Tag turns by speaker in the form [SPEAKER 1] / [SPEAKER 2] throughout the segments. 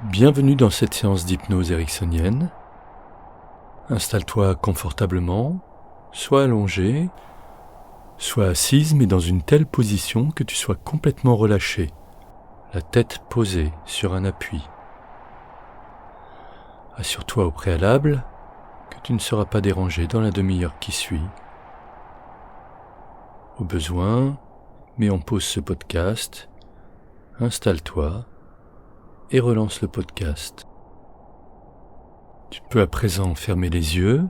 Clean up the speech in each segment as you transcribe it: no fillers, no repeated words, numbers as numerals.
[SPEAKER 1] Bienvenue dans cette séance d'hypnose ericksonienne. Installe-toi confortablement, soit allongé, soit assise, mais dans une telle position que tu sois complètement relâché, la tête posée sur un appui. Assure-toi au préalable que tu ne seras pas dérangé dans la demi-heure qui suit. Au besoin, mets en pause ce podcast, installe-toi et relance le podcast. Tu peux à présent fermer les yeux.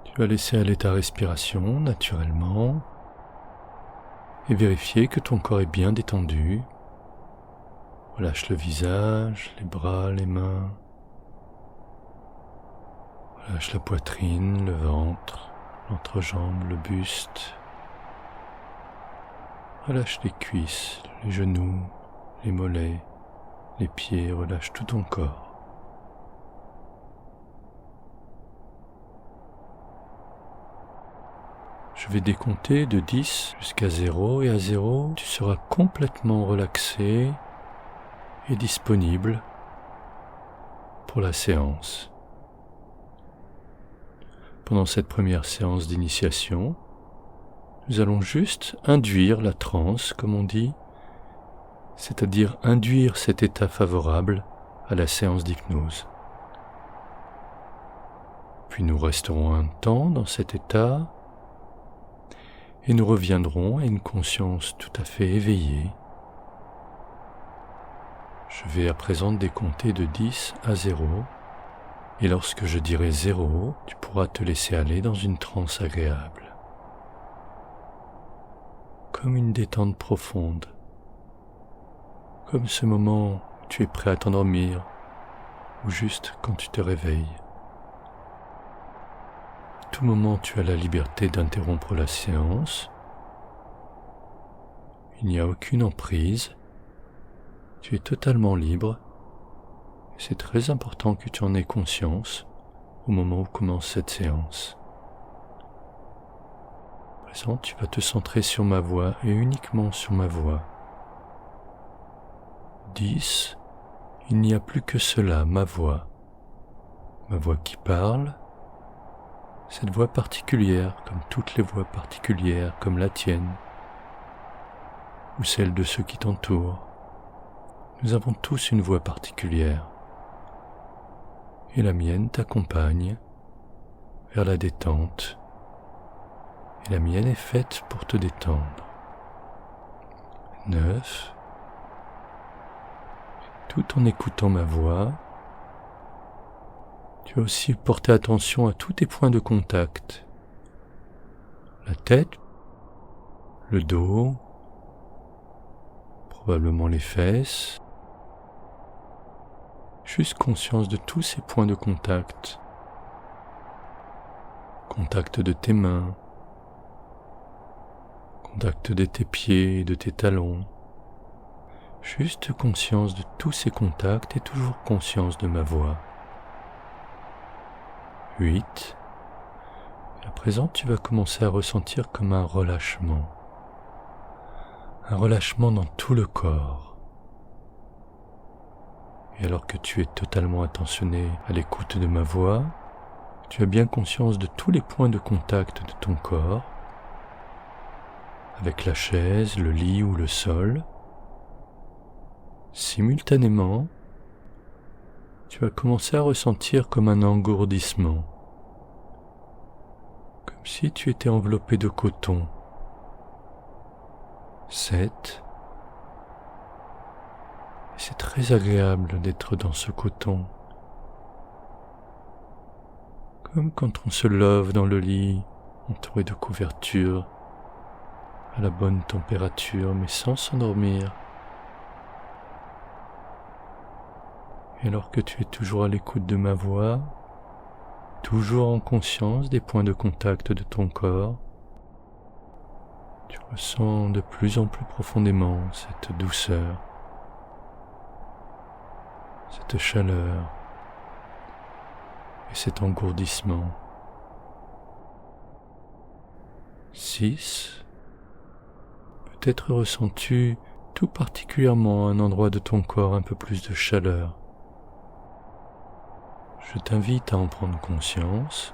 [SPEAKER 1] Tu vas laisser aller ta respiration naturellement et vérifier que ton corps est bien détendu. Relâche le visage, les bras, les mains. Relâche la poitrine, le ventre, l'entrejambe, le buste. Relâche les cuisses, les genoux, les mollets, les pieds. Relâche tout ton corps. Je vais décompter de 10 jusqu'à 0 et à 0, tu seras complètement relaxé et disponible pour la séance. Pendant cette première séance d'initiation, nous allons juste induire la transe, comme on dit, c'est-à-dire induire cet état favorable à la séance d'hypnose. Puis nous resterons un temps dans cet état et nous reviendrons à une conscience tout à fait éveillée. Je vais à présent décompter de 10 à 0, et lorsque je dirai 0, tu pourras te laisser aller dans une transe agréable, comme une détente profonde, comme ce moment où tu es prêt à t'endormir, ou juste quand tu te réveilles. À tout moment, tu as la liberté d'interrompre la séance. Il n'y a aucune emprise. Tu es totalement libre. Et c'est très important que tu en aies conscience au moment où commence cette séance. À présent, tu vas te centrer sur ma voix et uniquement sur ma voix. 10. Il n'y a plus que cela, ma voix. Ma voix qui parle. Cette voix particulière, comme toutes les voix particulières, comme la tienne, ou celle de ceux qui t'entourent. Nous avons tous une voix particulière, et la mienne t'accompagne vers la détente, et la mienne est faite pour te détendre. 9. Tout en écoutant ma voix, tu vas aussi porter attention à tous tes points de contact. La tête, le dos, probablement les fesses. Juste conscience de tous ces points de contact. Contact de tes mains, contact de tes pieds et de tes talons. Juste conscience de tous ces contacts et toujours conscience de ma voix. 8. À présent, tu vas commencer à ressentir comme un relâchement. Un relâchement dans tout le corps. Et alors que tu es totalement attentionné à l'écoute de ma voix, tu as bien conscience de tous les points de contact de ton corps, avec la chaise, le lit ou le sol. Simultanément, tu vas commencer à ressentir comme un engourdissement, comme si tu étais enveloppé de coton. 7. C'est très agréable d'être dans ce coton, comme quand on se love dans le lit, entouré de couvertures, à la bonne température, mais sans s'endormir. Et alors que tu es toujours à l'écoute de ma voix, toujours en conscience des points de contact de ton corps, tu ressens de plus en plus profondément cette douceur, cette chaleur et cet engourdissement. 6. Peut-être ressens-tu tout particulièrement à un endroit de ton corps un peu plus de chaleur. Je t'invite à en prendre conscience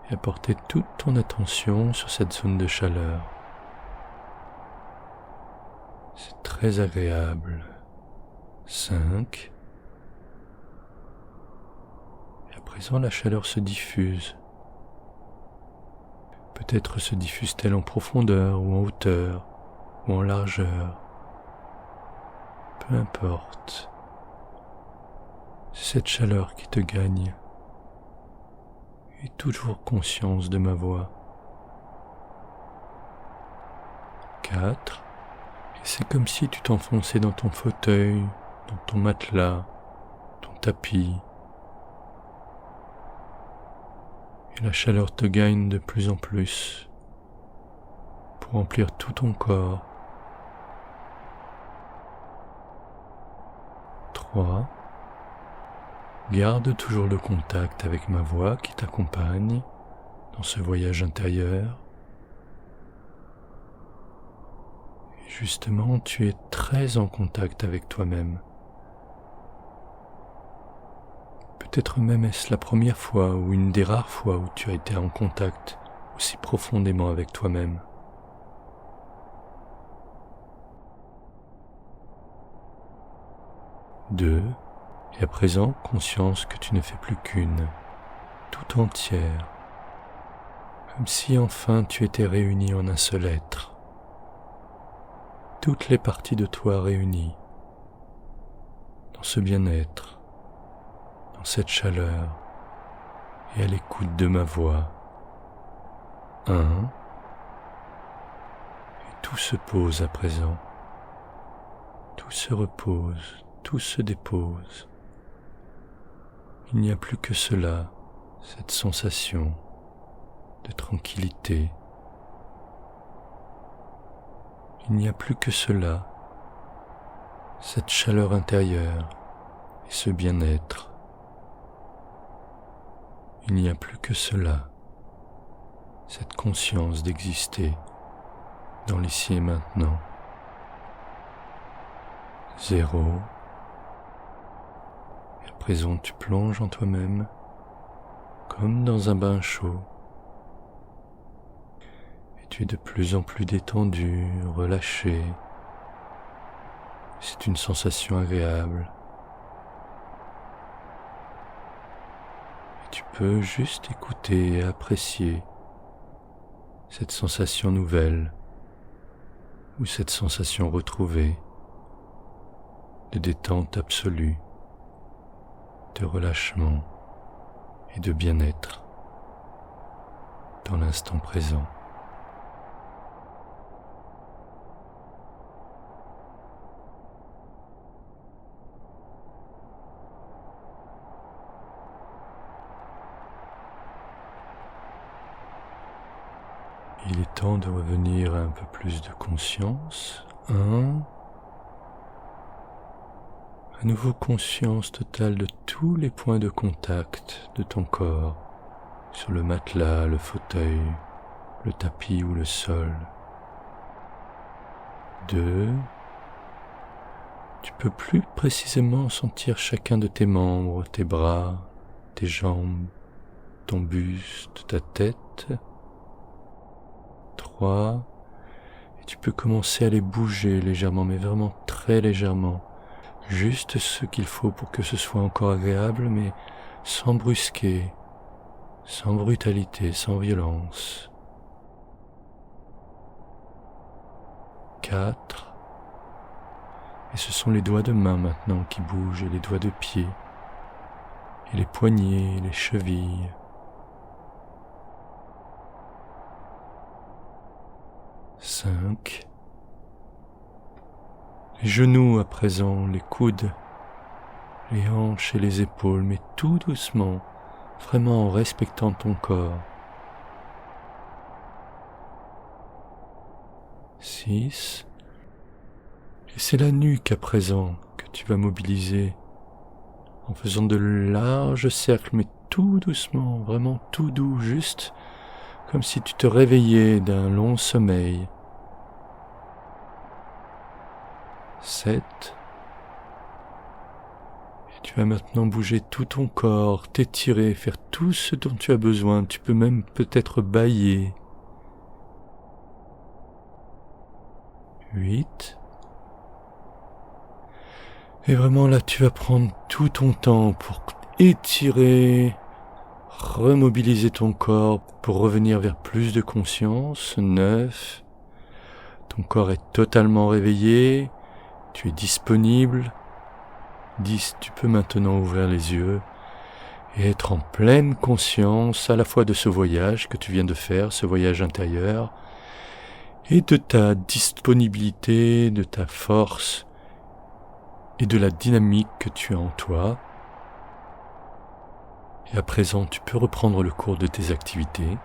[SPEAKER 1] et à porter toute ton attention sur cette zone de chaleur. C'est très agréable. 5. Et à présent, la chaleur se diffuse. Peut-être se diffuse-t-elle en profondeur ou en hauteur ou en largeur. Peu importe. C'est cette chaleur qui te gagne. Et toujours conscience de ma voix. 4. Et c'est comme si tu t'enfonçais dans ton fauteuil, dans ton matelas, ton tapis. Et la chaleur te gagne de plus en plus pour remplir tout ton corps. 3. Garde toujours le contact avec ma voix qui t'accompagne dans ce voyage intérieur. Et justement, tu es très en contact avec toi-même. Peut-être même est-ce la première fois ou une des rares fois où tu as été en contact aussi profondément avec toi-même. 2. Et à présent, conscience que tu ne fais plus qu'une, tout entière, comme si enfin tu étais réunie en un seul être. Toutes les parties de toi réunies, dans ce bien-être, dans cette chaleur, et à l'écoute de ma voix. 1. Et tout se pose à présent. Tout se repose, tout se dépose. Il n'y a plus que cela, cette sensation de tranquillité. Il n'y a plus que cela, cette chaleur intérieure et ce bien-être. Il n'y a plus que cela, cette conscience d'exister dans l'ici et maintenant. 0. À présent, tu plonges en toi-même, comme dans un bain chaud. Et tu es de plus en plus détendu, relâché. C'est une sensation agréable. Et tu peux juste écouter et apprécier cette sensation nouvelle ou cette sensation retrouvée de détente absolue, de relâchement et de bien-être dans l'instant présent. Il est temps de revenir à un peu plus de conscience. 1. À nouveau conscience totale de tous les points de contact de ton corps, sur le matelas, le fauteuil, le tapis ou le sol. 2. Tu peux plus précisément sentir chacun de tes membres, tes bras, tes jambes, ton buste, ta tête. 3. Et tu peux commencer à les bouger légèrement, mais vraiment très légèrement. Juste ce qu'il faut pour que ce soit encore agréable, mais sans brusquer, sans brutalité, sans violence. 4. Et ce sont les doigts de main maintenant qui bougent, et les doigts de pied, et les poignets, et les chevilles. 5. Les genoux à présent, les coudes, les hanches et les épaules, mais tout doucement, vraiment en respectant ton corps. 6. Et c'est la nuque à présent que tu vas mobiliser, en faisant de larges cercles, mais tout doucement, vraiment tout doux, juste comme si tu te réveillais d'un long sommeil. 7. Et tu vas maintenant bouger tout ton corps, t'étirer, faire tout ce dont tu as besoin. Tu peux même peut-être bâiller. 8. Et vraiment là, tu vas prendre tout ton temps pour étirer, remobiliser ton corps pour revenir vers plus de conscience. 9. Ton corps est totalement réveillé, tu es disponible. 10. Tu peux maintenant ouvrir les yeux et être en pleine conscience à la fois de ce voyage que tu viens de faire, ce voyage intérieur, et de ta disponibilité, de ta force et de la dynamique que tu as en toi. Et à présent, tu peux reprendre le cours de tes activités,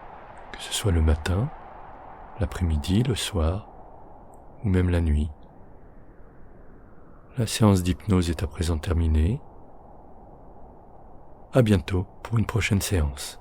[SPEAKER 1] que ce soit le matin, l'après-midi, le soir, ou même la nuit. La séance d'hypnose est à présent terminée. À bientôt pour une prochaine séance.